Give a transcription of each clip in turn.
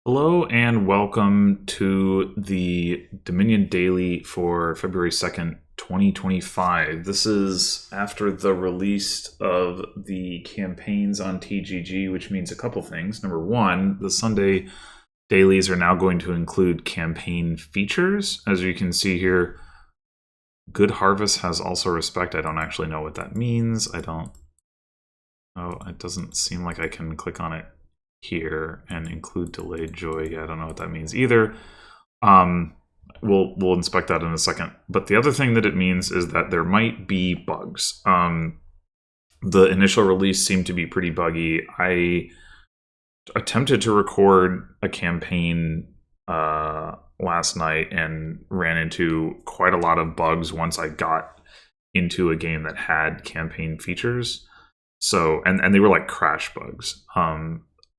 Hello and welcome to the Dominion Daily for February 2nd, 2025. This is after the release of the campaigns on TGG, which means a couple things. Number one, the Sunday dailies are now going to include campaign features. As you can see here, Good Harvest has also respect. I don't actually know what that means. It doesn't seem like I can click on it here and include delayed joy. Yeah, I don't know what that means either. We'll inspect that in a second. But the other thing that it means is that there might be bugs. The initial release seemed to be pretty buggy. I attempted to record a campaign last night and ran into quite a lot of bugs once I got into a game that had campaign features. So, and they were like crash bugs.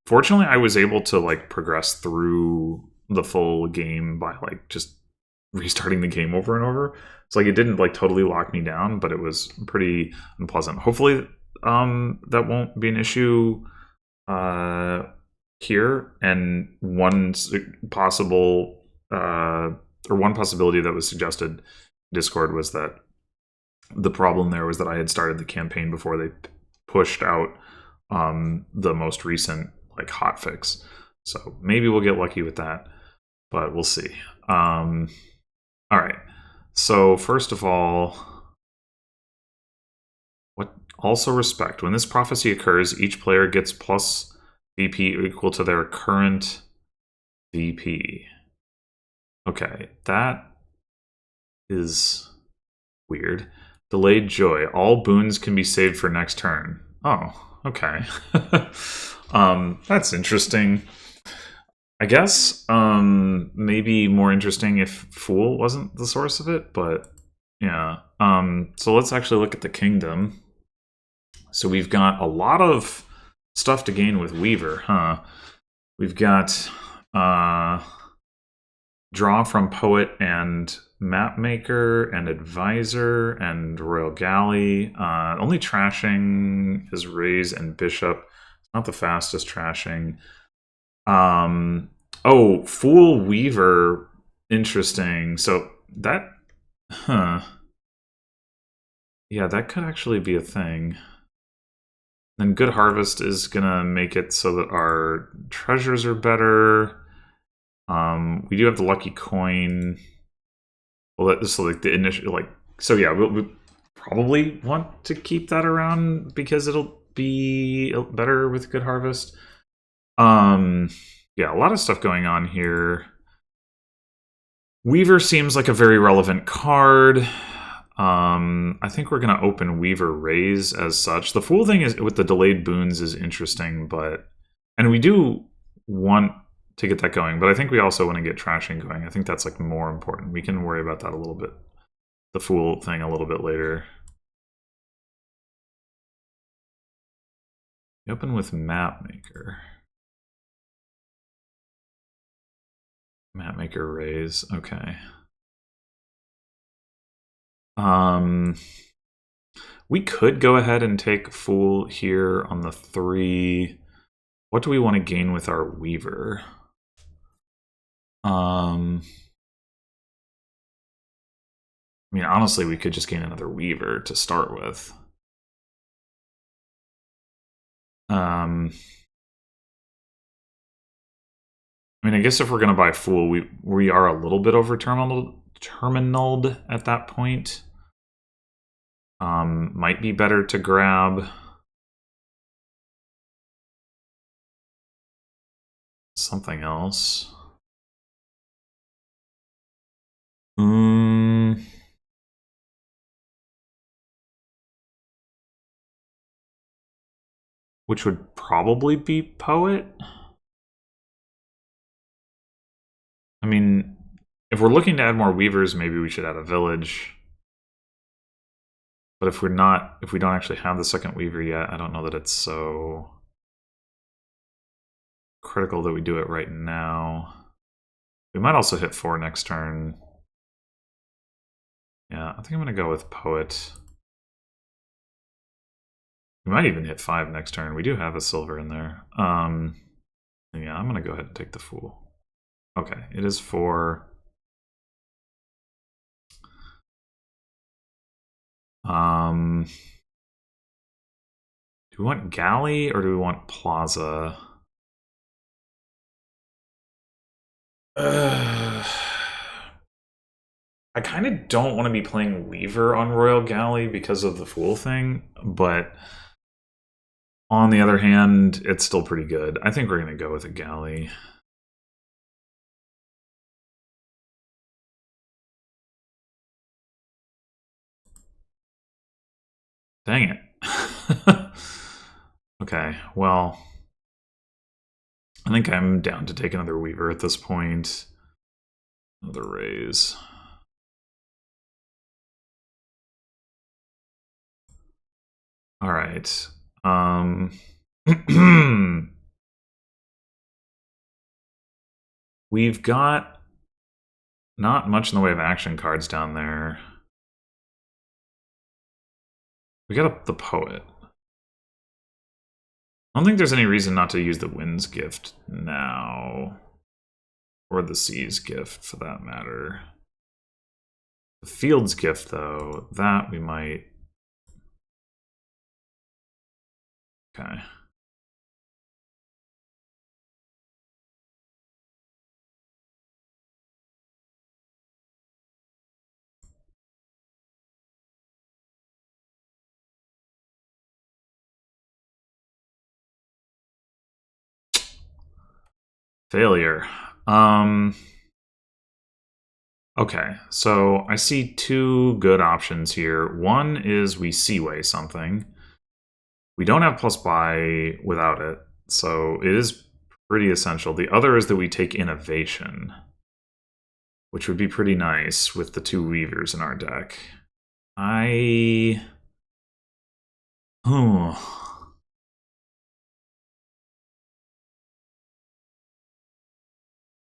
Fortunately, I was able to progress through the full game by just restarting the game over and over. So it didn't totally lock me down, but it was pretty unpleasant. Hopefully, that won't be an issue here. And one possibility that was suggested in Discord was that the problem there was that I had started the campaign before they pushed out the most recent hotfix. So maybe we'll get lucky with that, but we'll see. All right. So first of all, what also respect. When this prophecy occurs, each player gets plus VP equal to their current VP. Okay, that is weird. Delayed joy. All boons can be saved for next turn. Oh, okay. That's interesting. I guess maybe more interesting if Fool wasn't the source of it, but yeah. So let's actually look at the kingdom. So we've got a lot of stuff to gain with Weaver, huh? We've got draw from Poet and Mapmaker and Advisor and Royal Galley. Only trashing is Raise and Bishop. Not the fastest trashing. Oh, Fool Weaver. Interesting. So that, yeah, that could actually be a thing. Then Good Harvest is gonna make it so that our treasures are better. We do have the lucky coin. Well, that's so the initial so yeah, we'll probably want to keep that around because it'll be better with Good Harvest. Yeah, a lot of stuff going on here. Weaver seems like a very relevant card. I think we're gonna open Weaver Raise as such. The Fool thing is with the delayed boons is interesting, and we do want to get that going, but I think we also want to get trashing going. I think that's more important. We can worry about that a little bit. The Fool thing a little bit later. Open with Mapmaker. Mapmaker Raise. Okay. We could go ahead and take Fool here on the 3. What do we want to gain with our Weaver? I mean, honestly, we could just gain another Weaver to start with. I mean, I guess if we're going to buy Fool, we are a little bit over terminaled at that point. Might be better to grab something else. Which would probably be Poet. I mean, if we're looking to add more Weavers, maybe we should add a Village. But if we don't actually have the second Weaver yet, I don't know that it's so critical that we do it right now. We might also hit 4 next turn. Yeah, I think I'm going to go with Poet. We might even hit 5 next turn. We do have a silver in there. Yeah, I'm gonna go ahead and take the Fool. Okay, it is 4. Do we want Galley or do we want Plaza? I kind of don't want to be playing Weaver on Royal Galley because of the Fool thing, but on the other hand, it's still pretty good. I think we're going to go with a Galley. Dang it. Okay, well, I think I'm down to take another Weaver at this point. Another raise. All right. We've got not much in the way of action cards down there. We got the Poet. I don't think there's any reason not to use the Wind's Gift now. Or the Sea's Gift, for that matter. The Field's Gift, though, that we might... Okay. Failure. Okay, so I see two good options here. One is we Seaway something. We don't have plus buy without it, so it is pretty essential. The other is that we take Innovation, which would be pretty nice with the 2 Weavers in our deck. I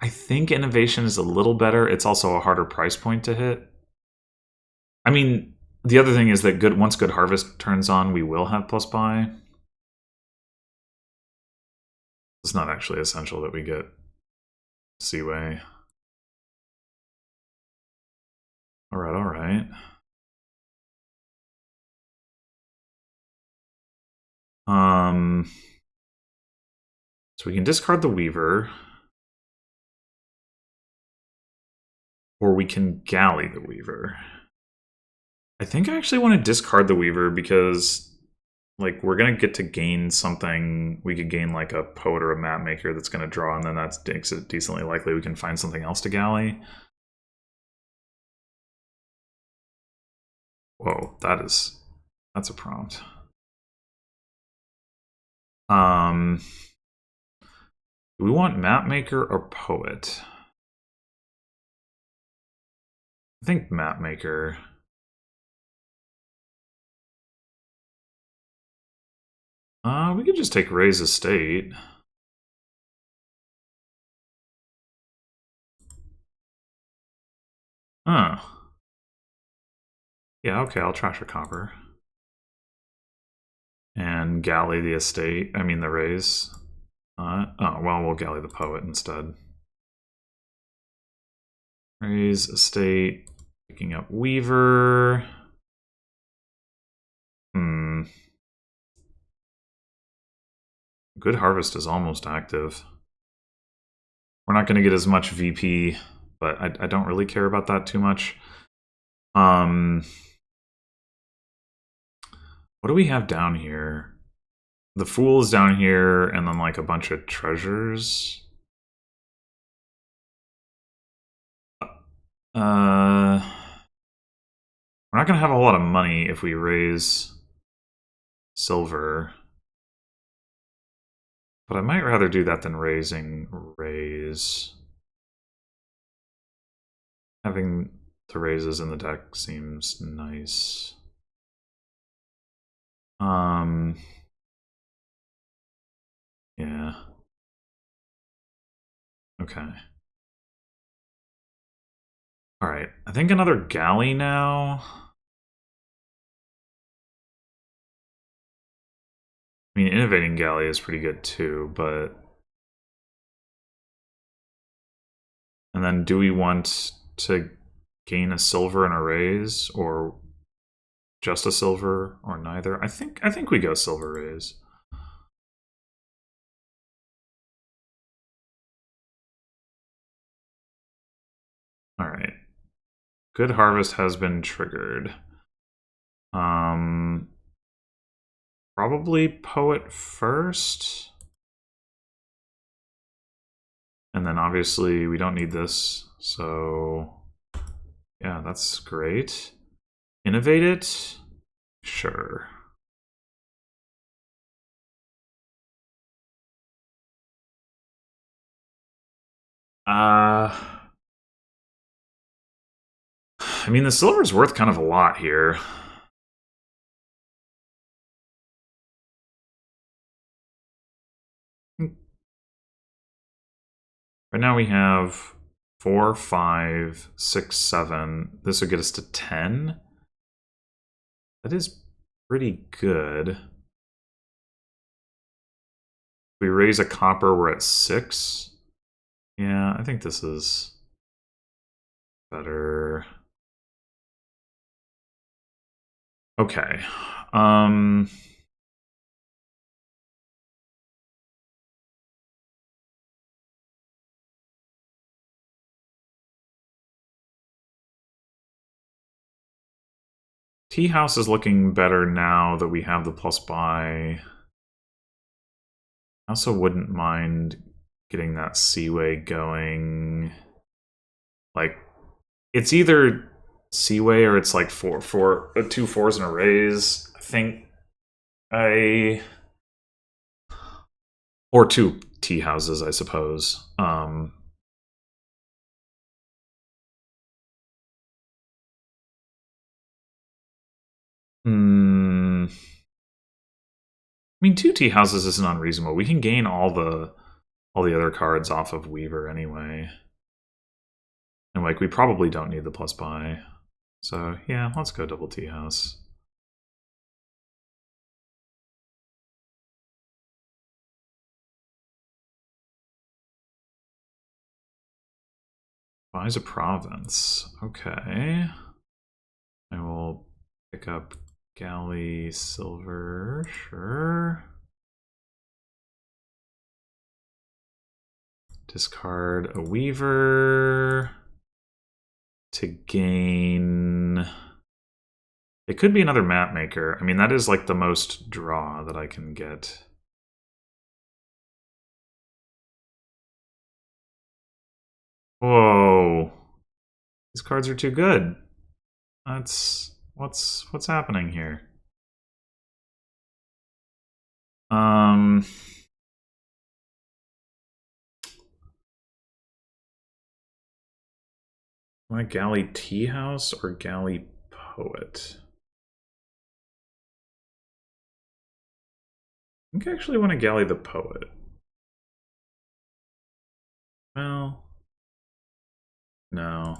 think Innovation is a little better. It's also a harder price point to hit. I mean, the other thing is that once Good Harvest turns on, we will have plus buy. It's not actually essential that we get Seaway. Alright, alright. So we can discard the Weaver. Or we can Galley the Weaver. I think I actually want to discard the Weaver because, like, we're going to get to gain something. We could gain, like, a Poet or a Map Maker that's going to draw, and then that makes it decently likely we can find something else to Galley. Whoa, that's a prompt. Do we want Map Maker or Poet? I think Map Maker. We could just take Ray's Estate. Huh. Yeah, okay, I'll trash a copper. And Galley the Estate. I mean the Rays. Oh, well, we'll Galley the Poet instead. Rays Estate. Picking up Weaver. Good Harvest is almost active. We're not going to get as much VP, but I don't really care about that too much. What do we have down here? The Fool is down here, and then like a bunch of treasures. We're not going to have a lot of money if we raise silver. But I might rather do that than raising raise. Having the raises in the deck seems nice. Yeah. Okay. Alright, I think another Galley now. I mean, Innovating Galley is pretty good too, but And then do we want to gain a silver and a raise, or just a silver, or neither? I think we go silver raise. All right. Good harvest has been triggered. Probably poet first. And then obviously we don't need this, so yeah, that's great. Innovate it? Sure. I mean, the silver's worth kind of a lot here. Right now we have 4, 5, 6, 7. This would get us to 10. That is pretty good. If we raise a copper, we're at 6. Yeah, I think this is better. Okay. Tea house is looking better now that we have the plus buy. I also wouldn't mind getting that Seaway going. Like, it's either Seaway or it's like 2 4s and a raise. I think or 2 tea houses, I suppose. I mean, 2 tea houses isn't unreasonable. We can gain all the other cards off of Weaver anyway. And like, we probably don't need the plus buy. So yeah, let's go double tea house. Buys a province. Okay. I will pick up galley silver. Sure. Discard a weaver to gain. It could be another map maker. I mean, that is like the most draw that I can get. Whoa. These cards are too good. That's what's happening here. My galley tea house or galley poet? I think I actually want to galley the poet. Well, no.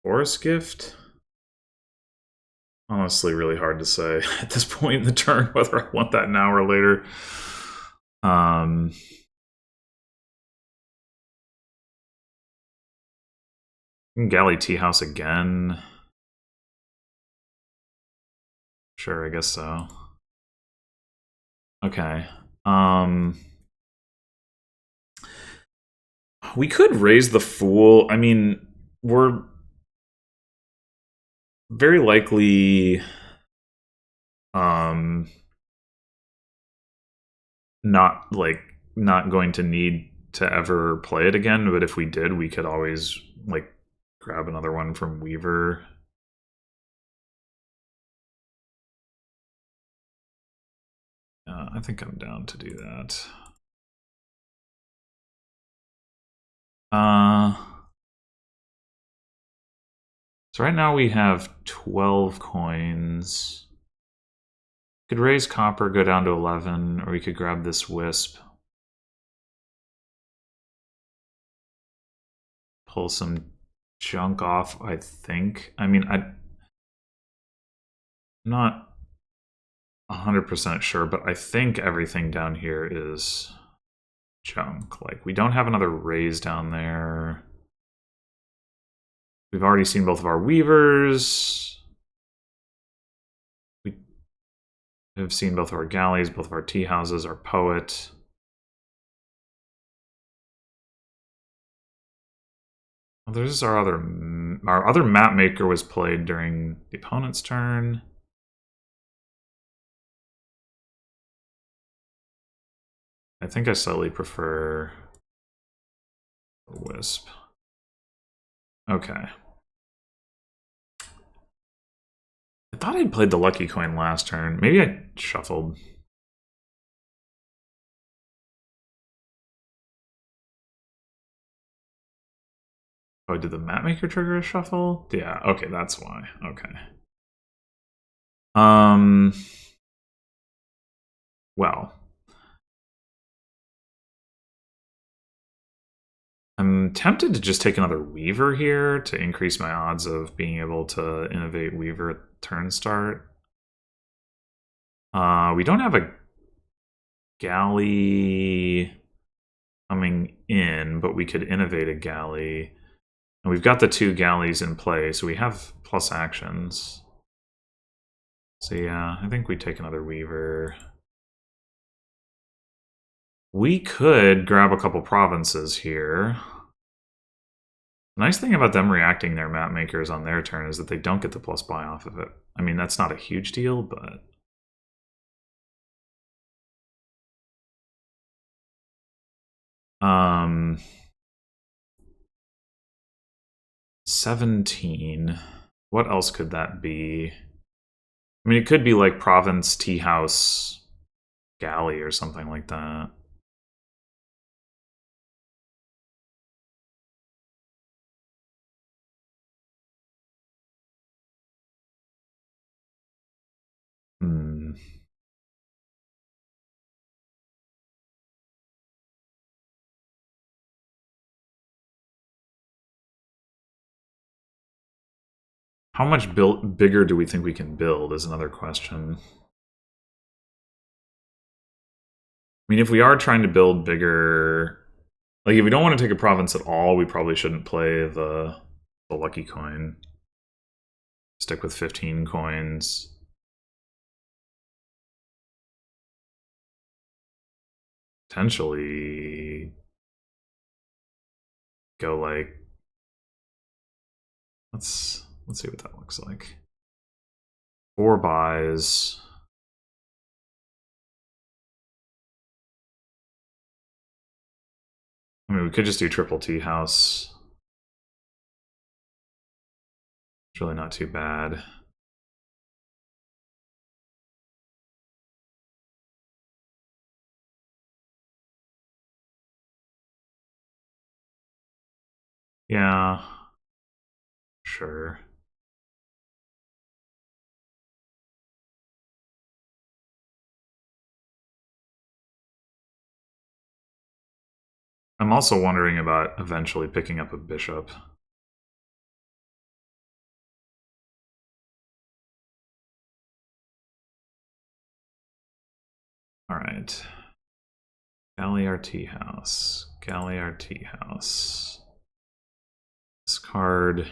Forest gift? Honestly, really hard to say at this point in the turn whether I want that now or later. Galley tea house again. Sure, I guess so. Okay. We could raise the fool. I mean, we're very likely not going to need to ever play it again, but if we did, we could always like grab another one from Weaver. I think I'm down to do that. So right now we have 12 coins. Could raise copper, go down to 11, or we could grab this wisp. Pull some junk off, I think. I mean, I'm not 100% sure, but I think everything down here is junk. Like, we don't have another raise down there. We've already seen both of our weavers. We have seen both of our galleys, both of our tea houses, our poet. Well, there's our other map maker was played during the opponent's turn. I think I slightly prefer Wisp. Okay. I thought I'd played the lucky coin last turn. Maybe I shuffled. Oh, did the mapmaker trigger a shuffle? Yeah, okay, that's why. Okay. Well. I'm tempted to just take another Weaver here to increase my odds of being able to innovate Weaver at turn start. We don't have a galley coming in, but we could innovate a galley. And we've got the 2 galleys in play, so we have plus actions. So yeah, I think we take another Weaver. We could grab a couple provinces here. The nice thing about them reacting their map makers on their turn is that they don't get the plus buy off of it. I mean, that's not a huge deal, but... 17. What else could that be? I mean, it could be like province, tea house, galley, or something like that. How much bigger do we think we can build is another question. I mean, if we are trying to build bigger... Like, if we don't want to take a province at all, we probably shouldn't play the lucky coin. Stick with 15 coins. Potentially go like... Let's see what that looks like. 4 buys. I mean, we could just do triple tea house. It's really not too bad. Yeah. Sure. I'm also wondering about eventually picking up a bishop. Alright. Galley our tea house. Galley our tea house. Discard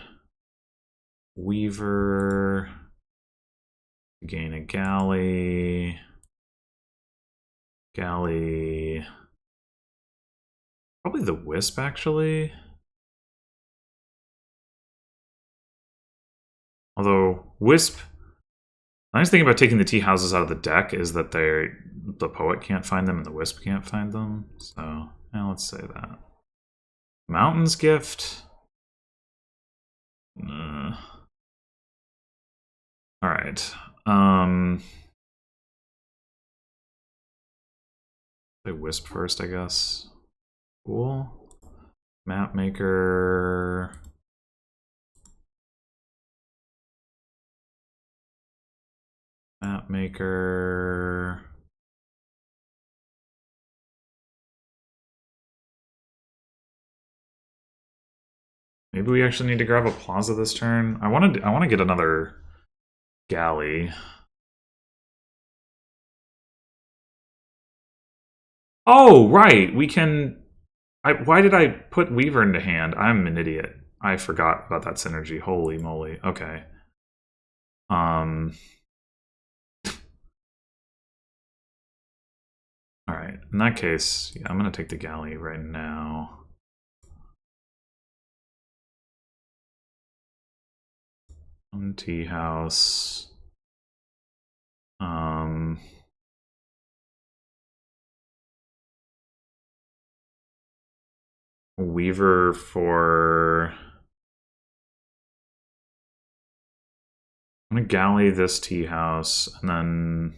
Weaver. Gain a galley. Galley. Probably the Wisp, actually. Although, Wisp... The nice thing about taking the tea houses out of the deck is that the poet can't find them and the Wisp can't find them. So, yeah, let's say that. Mountain's Gift. Alright. Play Wisp first, I guess. Cool. Map maker. Map maker. Maybe we actually need to grab a plaza this turn. I want to get another galley. Oh, right. We can. Why did I put Weaver into hand? I'm an idiot. I forgot about that synergy. Holy moly. Okay. Um. All right. In that case, yeah, I'm gonna take the galley right now. Tea house. Weaver for. I'm gonna galley this tea house and then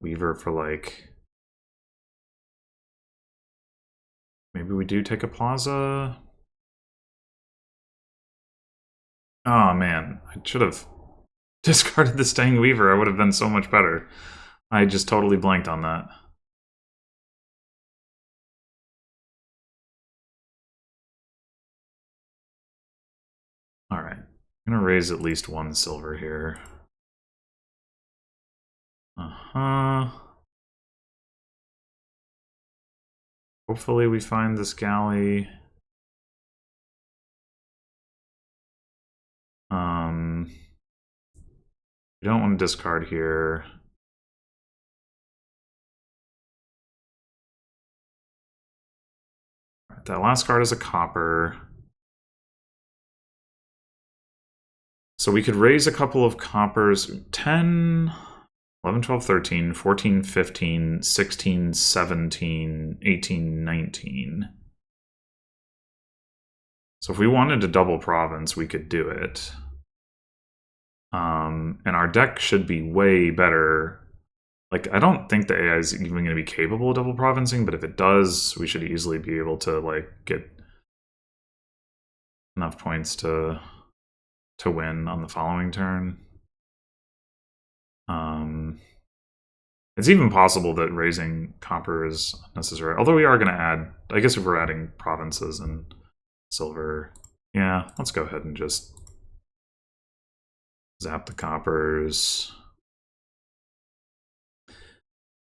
Weaver for like. Maybe we do take a plaza. Oh man, I should have discarded the Staying Weaver. I would have been so much better. I just totally blanked on that. All right, I'm gonna raise at least one silver here. Hopefully we find this galley. We don't want to discard here. All right, that last card is a copper. So we could raise a couple of coppers. 10, 11, 12, 13, 14, 15, 16, 17, 18, 19. So if we wanted to double province, we could do it. And our deck should be way better. Like, I don't think the AI is even going to be capable of double provincing, but if it does, we should easily be able to, like, get enough points to win on the following turn. It's even possible that raising copper is unnecessary. Although we are going to add, I guess if we're adding provinces and silver, yeah, let's go ahead and just zap the coppers.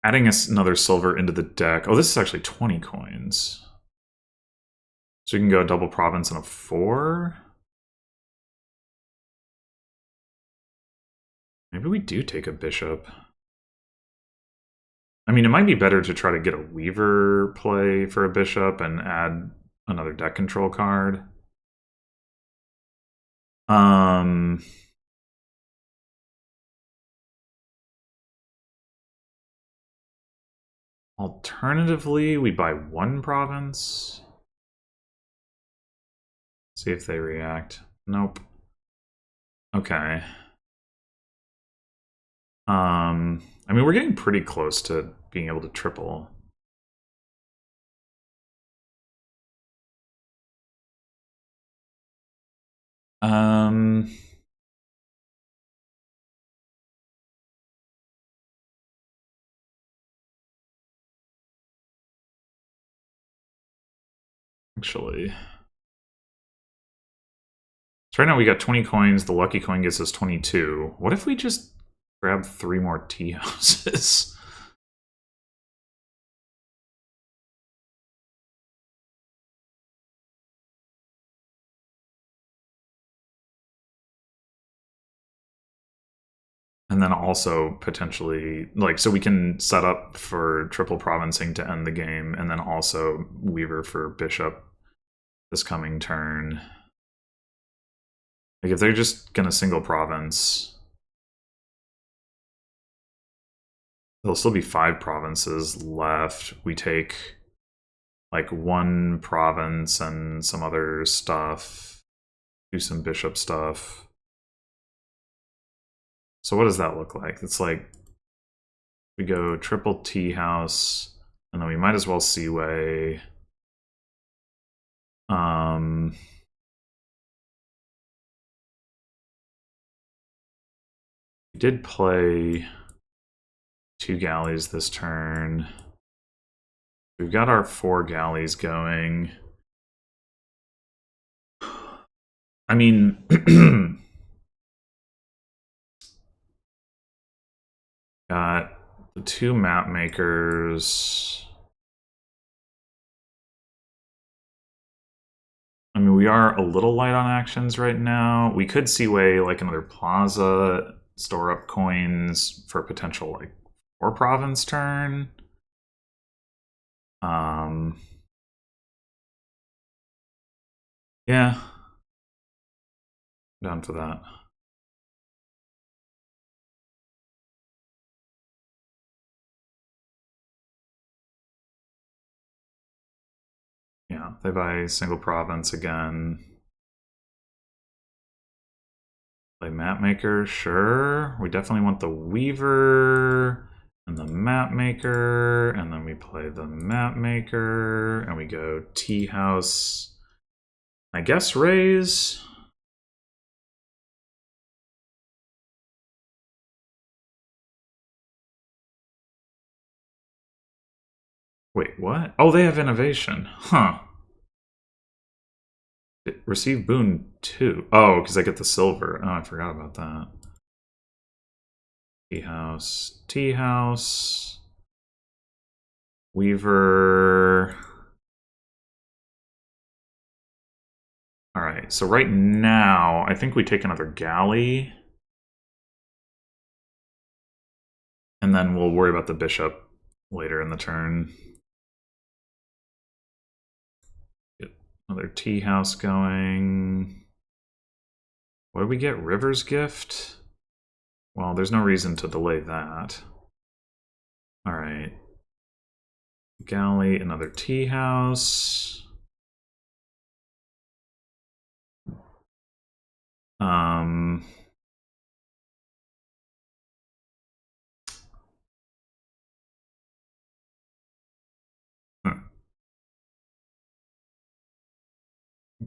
Adding another silver into the deck. Oh, this is actually 20 coins. So you can go double province and a 4. Maybe we do take a bishop. I mean, it might be better to try to get a Weaver play for a bishop and add another deck control card. Alternatively, we buy one province. See if they react. Nope. Okay. I mean, we're getting pretty close to being able to triple. Actually. So right now we got 20 coins. The lucky coin gets us 22. What if we just grab 3 more tea houses? And then also potentially, like, so we can set up for triple provincing to end the game, and then also Weaver for bishop this coming turn. Like, if they're just gonna single province, there'll still be 5 provinces left. We take like 1 province and some other stuff, do some bishop stuff. So what does that look like? It's like we go triple T house, and then we might as well Seaway. We did play 2 galleys this turn. We've got our 4 galleys going. I mean, got The two map makers. I mean, we are a little light on actions right now. We could seaway like another plaza, store up coins for potential like or province turn. Yeah, down for that. Yeah, they buy single province again. Play map maker, sure. We definitely want the weaver and the map maker, and then we play the map maker, and we go tea house. I guess raise. Wait, what? Oh, they have innovation. Huh. Receive boon 2. Oh, because I get the silver. Oh, I forgot about that. Tea house. Tea house. Weaver. All right, so right now, I think we take another galley. And then we'll worry about the bishop later in the turn. Get another tea house going. What do we get? River's Gift? Well, there's no reason to delay that. All right. Galley, another tea house. Um,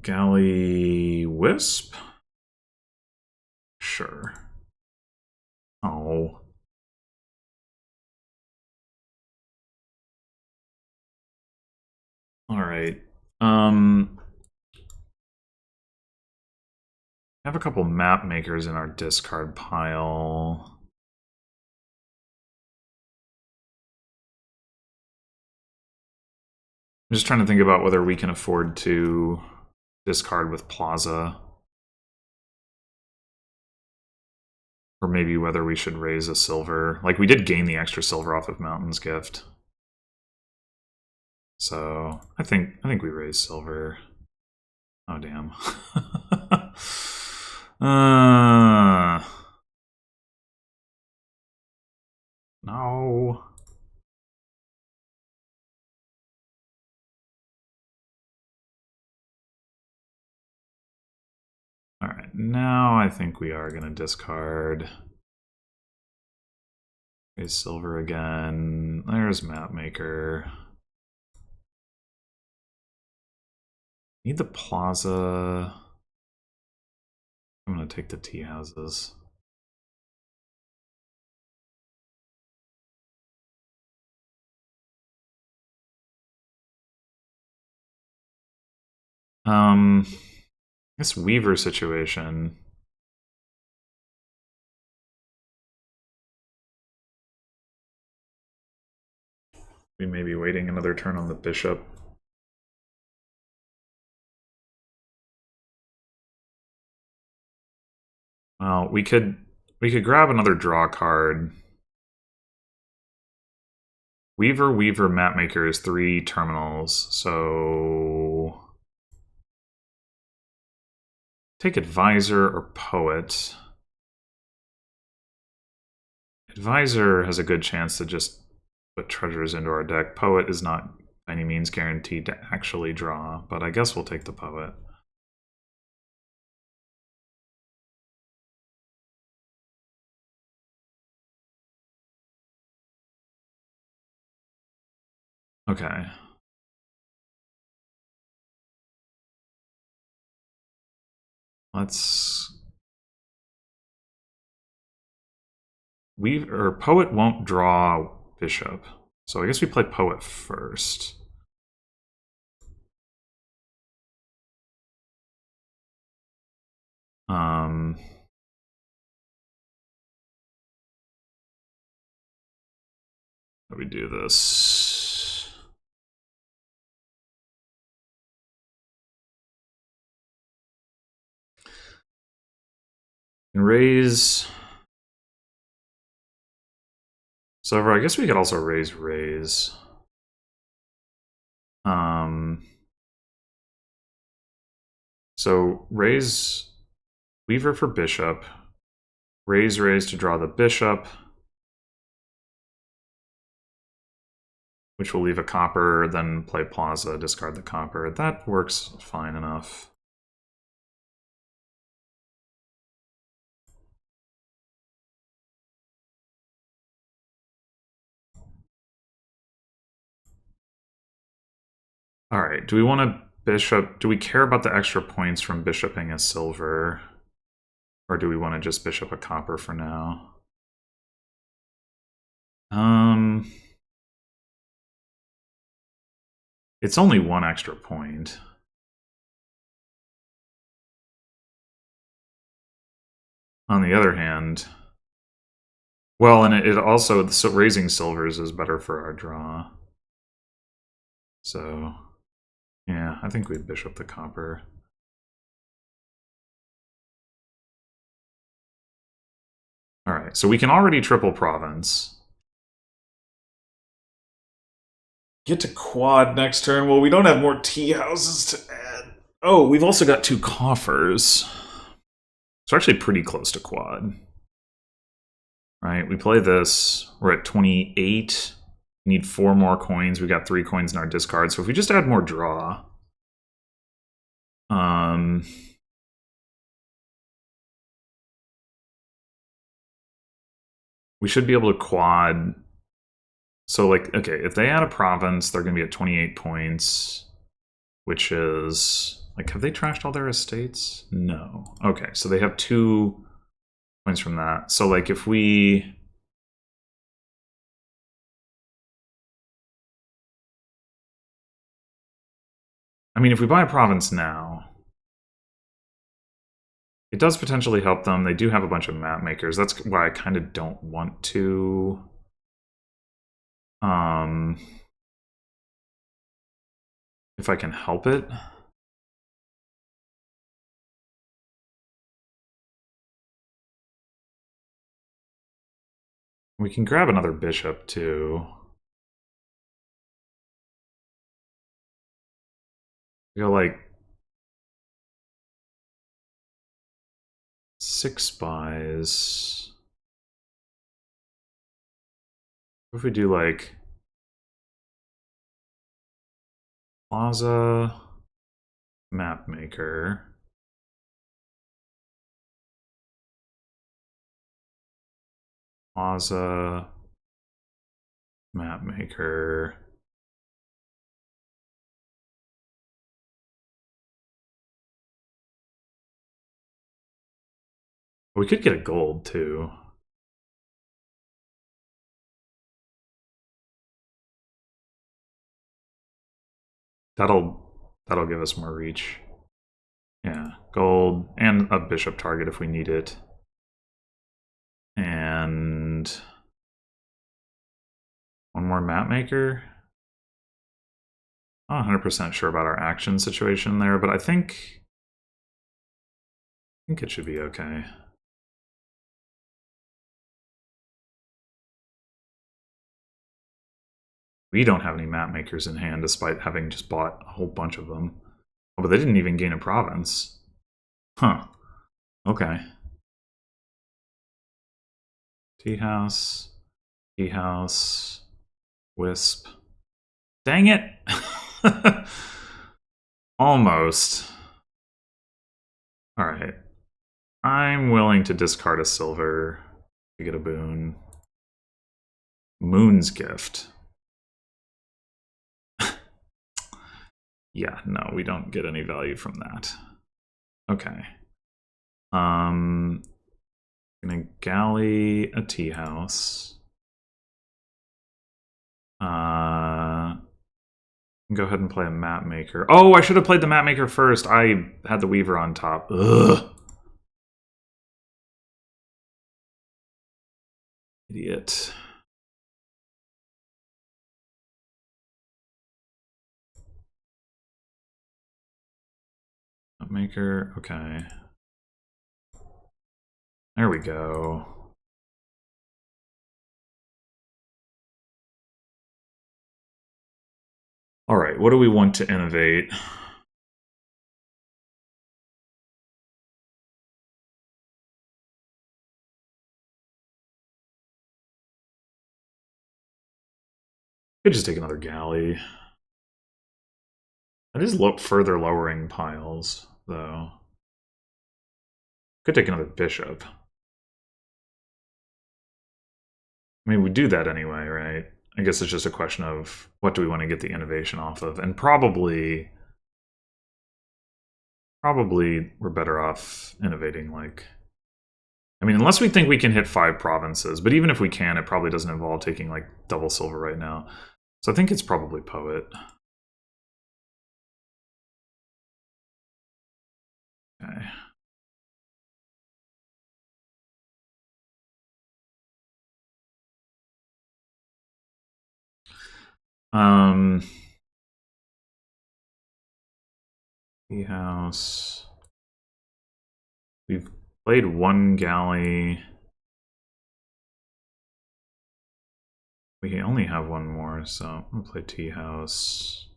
Galley Wisp? Sure. Oh. All right. I have a couple map makers in our discard pile. I'm just trying to think about whether we can afford to discard with Plaza. Or maybe whether we should raise a silver. Like, we did gain the extra silver off of Mountain's Gift. So, I think we raise silver. Oh, damn. No. Alright, now I think we are going to discard. Raise silver again. There's Mapmaker. Need the Plaza. I'm going to take the tea houses. This Weaver situation. We may be waiting another turn on the bishop. Well, we could grab another draw card. Weaver, Mapmaker is 3 terminals, so take Advisor or Poet. Advisor has a good chance to just put treasures into our deck. Poet is not by any means guaranteed to actually draw, but I guess we'll take the Poet. Okay. Let's... Poet won't draw Bishop, so I guess we play Poet first. How do we do this? And raise silver. I guess we could also raise. So raise Weaver for bishop. Raise to draw the bishop, which will leave a copper, then play Plaza, discard the copper. That works fine enough. All right, do we want to bishop? Do we care about the extra points from bishoping a silver? Or do we want to just bishop a copper for now? It's only one extra point. On the other hand, well, and it also, so raising silvers is better for our draw. So, yeah, I think we bishop the copper. All right, so we can already triple province. Get to quad next turn. Well, we don't have more tea houses to add. Oh, we've also got 2 coffers. So actually pretty close to quad. Right, we play this. We're at 28. We need 4 more coins. We got 3 coins in our discard. So if we just add more draw, we should be able to quad. So, like, okay, if they add a province, they're going to be at 28 points, which is, like, have they trashed all their estates? No. Okay, so they have 2 points from that. So, like, if we... I mean, if we buy a province now, it does potentially help them. They do have a bunch of map makers. That's why I kind of don't want to... if I can help it. We can grab another bishop, too. We go, like, 6 spies. What if we do, like, Plaza, map maker, Plaza, map maker. We could get a gold too. That'll give us more reach. Yeah, gold and a bishop target if we need it. And 1 more map maker. I'm not 100% sure about our action situation there, but I think it should be okay. We don't have any map makers in hand, despite having just bought a whole bunch of them. Oh, but they didn't even gain a province. Huh. Okay. Tea house, wisp. Dang it! Almost. Alright. I'm willing to discard a silver to get a boon. Moon's Gift. Yeah, no, we don't get any value from that. Okay. Gonna galley a tea house. Go ahead and play a map maker. Oh, I should have played the map maker first. I had the weaver on top. Ugh. Idiot. Map maker, okay. There we go. All right, what do we want to innovate? Could just take another galley. That is further lowering piles, though. Could take another bishop. I mean, we do that anyway, right? I guess it's just a question of what do we want to get the innovation off of, and probably we're better off innovating, like, I mean, unless we think we can hit 5 provinces, but even if we can, it probably doesn't involve taking like double silver right now. So I think it's probably poet. Okay. Tea house. We've played 1 galley. We only have 1 more, so we'll play tea house.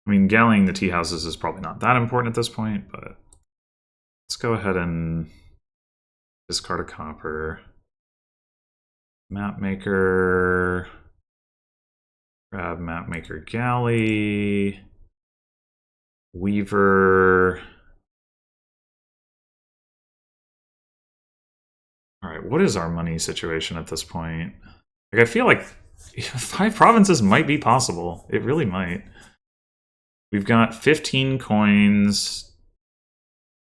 I mean, gallying the tea houses is probably not that important at this point, but let's go ahead and discard a copper. Map maker. Grab map maker galley. Weaver. All right, what is our money situation at this point? Like, I feel like 5 provinces might be possible. It really might. We've got 15 coins.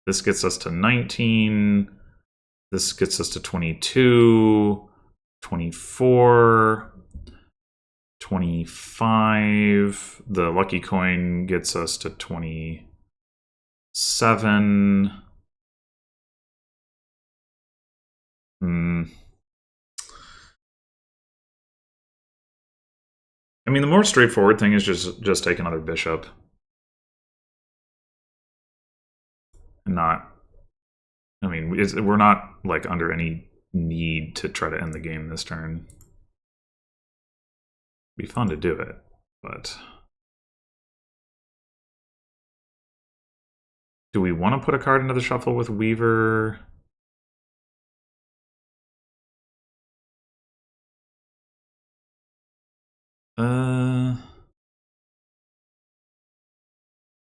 This gets us to 19. This gets us to 22, 24, 25. The lucky coin gets us to 27. I mean, the more straightforward thing is just take another bishop. And not... I mean, we're not like under any need to try to end the game this turn. It'd be fun to do it, but... Do we want to put a card into the shuffle with Weaver? I'm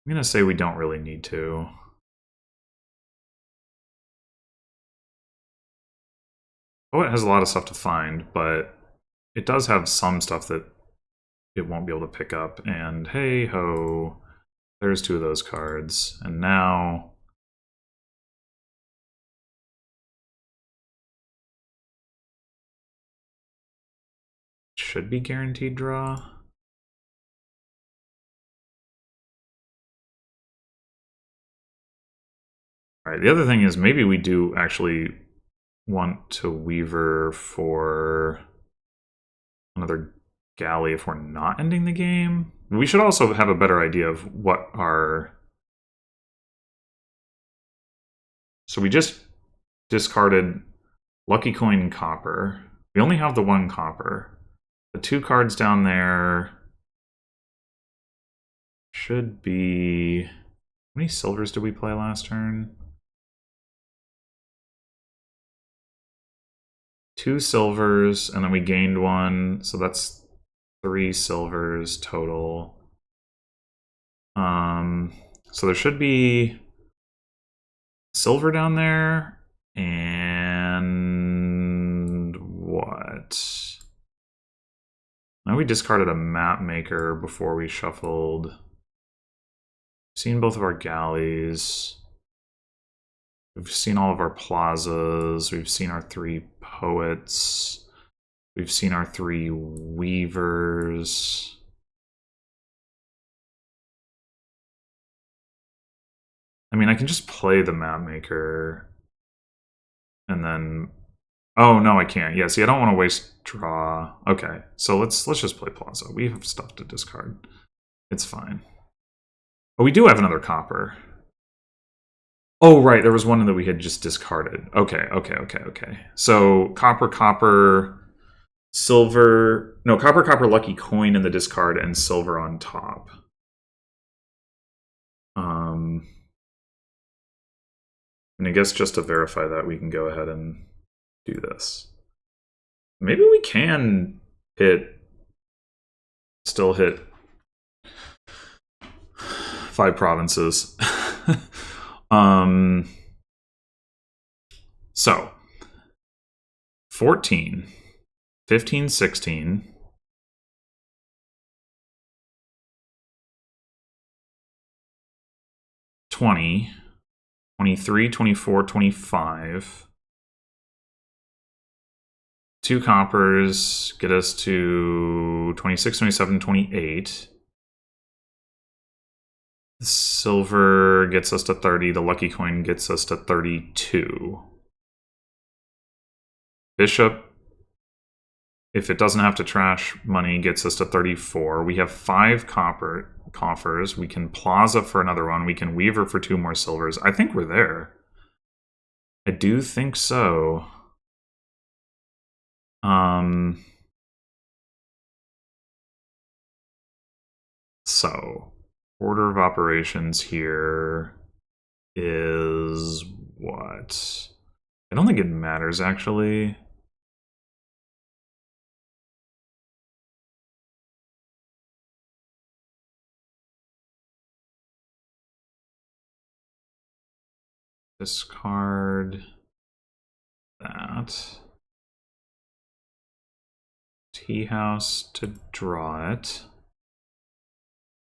gonna say we don't really need to. Oh, it has a lot of stuff to find, but it does have some stuff that it won't be able to pick up. And hey ho, there's 2 of those cards. And now should be guaranteed draw. All right, the other thing is maybe we do actually want to Weaver for another galley if we're not ending the game. We should also have a better idea of what our... So we just discarded lucky coin and copper. We only have the 1 copper. The 2 cards down there should be... How many silvers did we play last turn? 2 silvers, and then we gained 1, so that's 3 silvers total. So there should be silver down there, and what? Now we discarded a map maker before we shuffled. Seen both of our galleys. We've seen all of our plazas. We've seen our 3 poets. We've seen our 3 weavers. I mean, I can just play the map maker and then... Oh, no, I can't. Yeah, see, I don't want to waste draw. Okay, so let's just play plaza. We have stuff to discard. It's fine. Oh, we do have another copper. Oh, right. There was one that we had just discarded. Okay. So copper, silver. No, copper, lucky coin in the discard, and silver on top. And I guess just to verify that, we can go ahead and do this. Maybe we can still hit 5 provinces. So 14, 15, 16, 20, 23, 24, 25. 2 coppers get us to 26, 27, 28. The silver gets us to 30. The lucky coin gets us to 32. Bishop, if it doesn't have to trash money, gets us to 34. We have 5 coffers. We can plaza for another one. We can weaver for 2 more silvers. I think we're there. I do think so. So order of operations here is what? I don't think it matters, actually. Discard that. Tea house to draw it.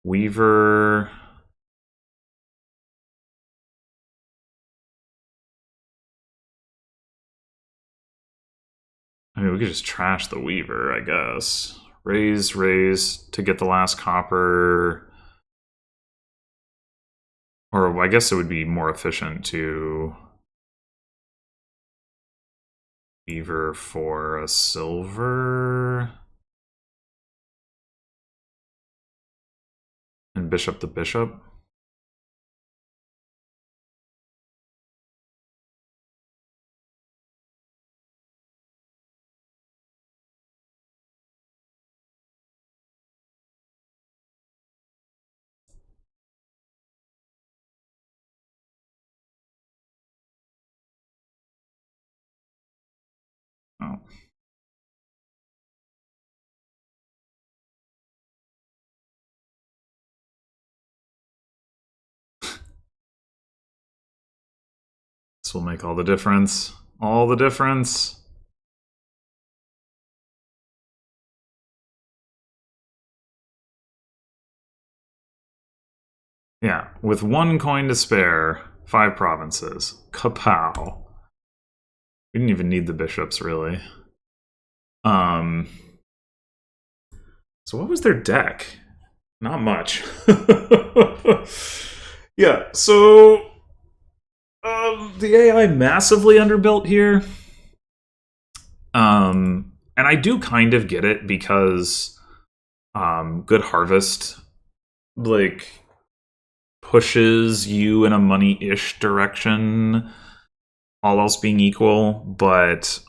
Weaver. I mean, we could just trash the Weaver, I guess. Raise to get the last copper. Or I guess it would be more efficient to Weaver for a silver. And bishop the bishop. Oh. This will make all the difference. All the difference. Yeah, with 1 coin to spare, 5 provinces. Kapow. We didn't even need the bishops, really. So what was their deck? Not much. Yeah, so the AI massively underbuilt here. And I do kind of get it because Good Harvest like pushes you in a money-ish direction, all else being equal, but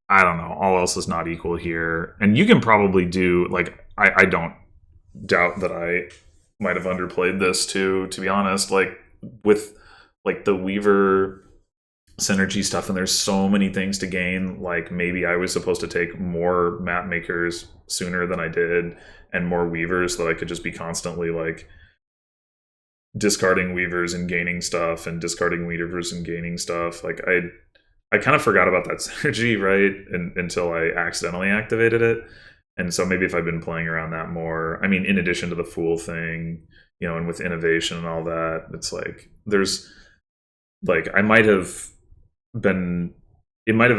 I don't know, all else is not equal here. And you can probably do, like, I don't doubt that I might have underplayed this too, to be honest, like, with, like, the Weaver synergy stuff, and there's so many things to gain. Like, maybe I was supposed to take more map makers sooner than I did, and more Weavers, so that I could just be constantly, like, discarding Weavers and gaining stuff, and discarding Weavers and gaining stuff. Like, I kind of forgot about that synergy, right? Until I accidentally activated it. And so maybe if I've been playing around that more, I mean, in addition to the Fool thing, you know, and with innovation and all that, it's like, there's, like, it might have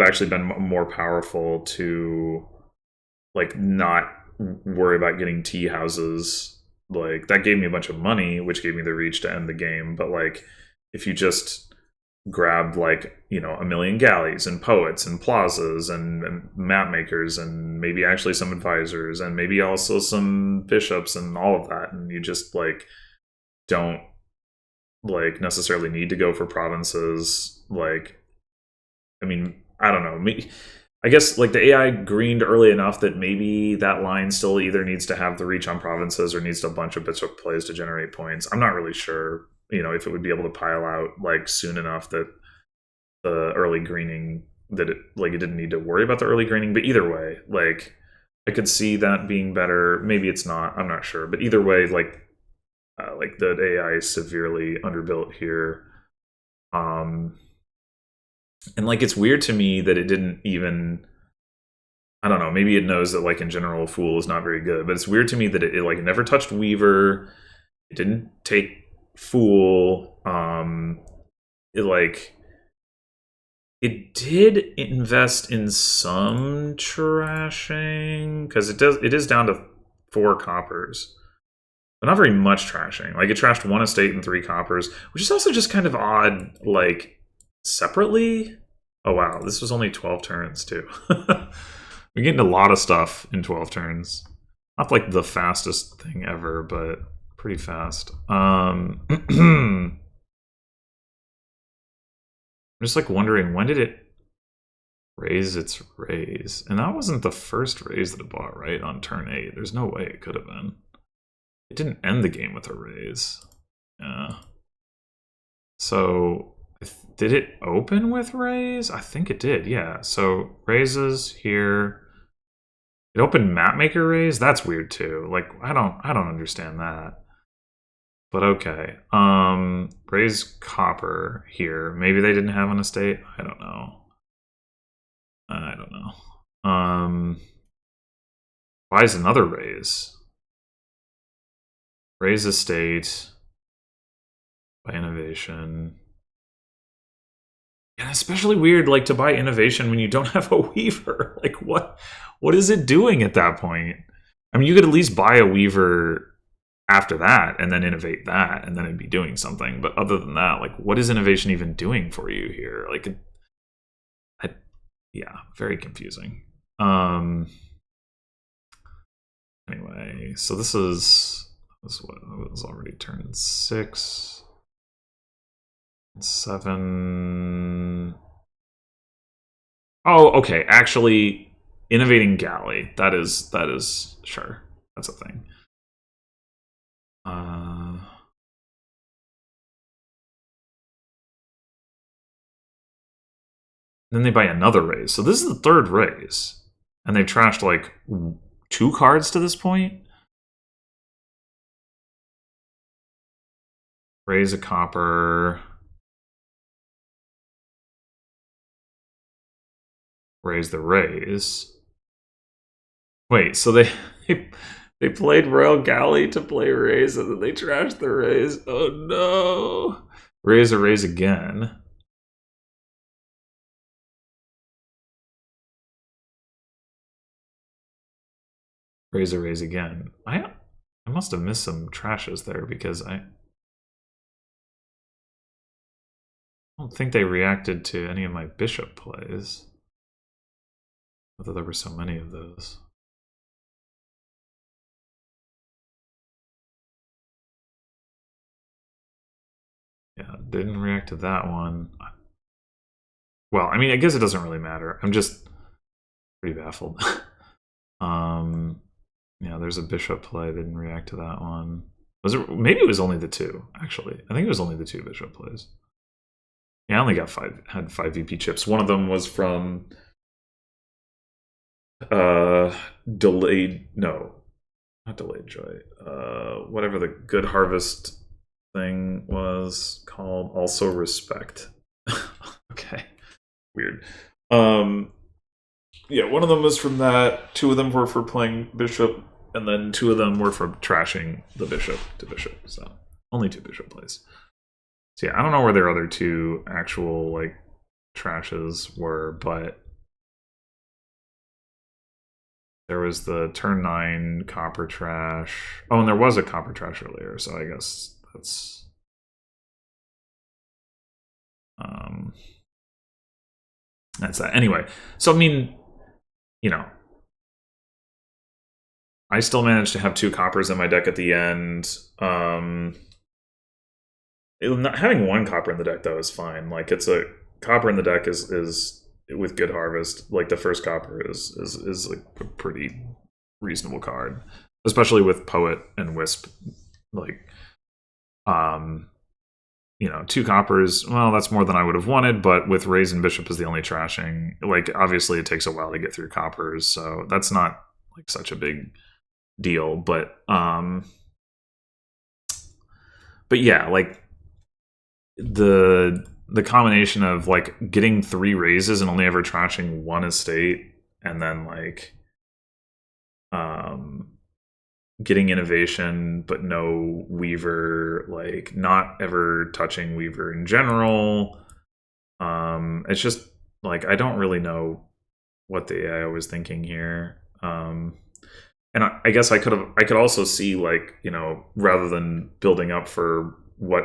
actually been more powerful to, like, not worry about getting tea houses. Like, that gave me a bunch of money, which gave me the reach to end the game. But, like, if you just grabbed, like, you know, 1 million galleys and poets and plazas and map makers and maybe actually some advisors and maybe also some bishops and all of that, and you just, like, don't like necessarily need to go for provinces. Like, I mean, I don't know. I guess like the AI greened early enough that maybe that line still either needs to have the reach on provinces or needs a bunch of bishop plays to generate points. I'm not really sure, if it would be able to pile out like soon enough that the early greening that it didn't need to worry about the early greening. But either way, like I could see that being better. Maybe it's not. I'm not sure. But either way, like the AI is severely underbuilt here. And like it's weird to me that it didn't even, I don't know, maybe it knows that like in general Fool is not very good, but it's weird to me that it like never touched Weaver. It didn't take Fool. It did invest in some trashing because it is down to 4 coppers. But not very much trashing. Like it trashed 1 estate and 3 coppers, which is also just kind of odd, like separately. Oh wow, this was only 12 turns too. We're getting a lot of stuff in 12 turns. Not like the fastest thing ever, but pretty fast. I'm just like wondering, when did it raise its raise? And that wasn't the first raise that it bought, right? On turn 8. There's no way it could have been. It didn't end the game with a raise. Yeah. So did it open with raise? I think it did, yeah. So raises here. It opened mapmaker raise? That's weird too. Like I don't understand that. But okay. Raise copper here. Maybe they didn't have an estate. I don't know. Buys another raise. Raise estate. Buy innovation. And especially weird, like to buy innovation when you don't have a weaver. Like what is it doing at that point? I mean, you could at least buy a weaver after that and then innovate that and then it'd be doing something. But other than that, like what is innovation even doing for you here? Like yeah, very confusing. Anyway, so this was already turn 6. 7. Oh, okay. Actually, innovating galley. That is sure. That's a thing. Then they buy another raise. So this is the 3rd raise, and they've trashed like 2 cards to this point. Raise a copper. Raise the raise. Wait, so they played Royal Galley to play raise, and then they trashed the raise. Oh no! Raise a raise again. Raise a raise again. I must have missed some trashes there because I don't think they reacted to any of my bishop plays. Although there were so many of those. Yeah, didn't react to that one. Well, I mean, I guess it doesn't really matter. I'm just pretty baffled. Yeah, there's a bishop play. Didn't react to that one. Was it? Maybe it was only the 2. Actually, I think it was only the 2 bishop plays. Yeah, I only got 5. Had 5 VP chips. One of them was from delayed. No, not delayed joy. Whatever the good harvest thing was called. Also respect. Okay, weird. Yeah, one of them was from that. 2 of them were for playing bishop, and then 2 of them were for trashing the bishop to bishop. So only 2 bishop plays. So yeah, I don't know where their other 2 actual like trashes were, but there was the turn 9 copper trash. Oh, and there was a copper trash earlier, so I guess that's that. Anyway, so I mean, I still managed to have 2 coppers in my deck at the end. Having one copper in the deck though is fine. Like it's a copper in the deck is with good harvest. Like the first copper is like a pretty reasonable card, especially with Poet and Wisp. Like, you know, 2 coppers. Well, that's more than I would have wanted, but with Raise and Bishop is the only trashing. Like, obviously, it takes a while to get through coppers, so that's not like such a big deal. But yeah, like the combination of like getting 3 raises and only ever trashing 1 estate, and then like getting innovation but no Weaver, like not ever touching Weaver in general. It's just like I don't really know what the AI was thinking here. And I guess I could also see, like, you know, rather than building up for what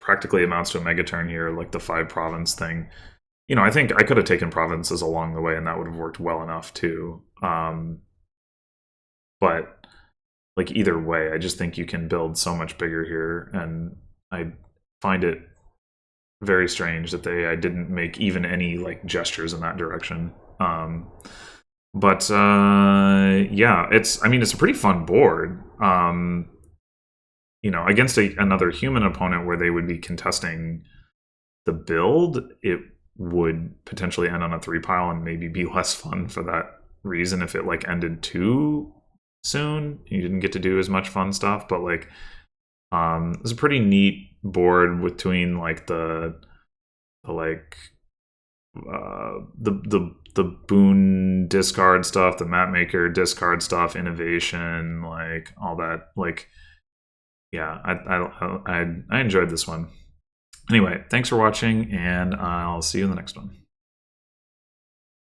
practically amounts to a mega turn here, like the 5 province thing, you know, I think I could have taken provinces along the way and that would have worked well enough too. But like either way, I just think you can build so much bigger here, and I find it very strange that I didn't make even any like gestures in that direction. But yeah, it's a pretty fun board. You know, against another human opponent where they would be contesting the build, it would potentially end on a 3 pile and maybe be less fun for that reason if it like ended too soon. You didn't get to do as much fun stuff, but like it's a pretty neat board between like the boon discard stuff, the map maker discard stuff, innovation, like all that. Like, yeah, I enjoyed this one. Anyway, thanks for watching, and I'll see you in the next one.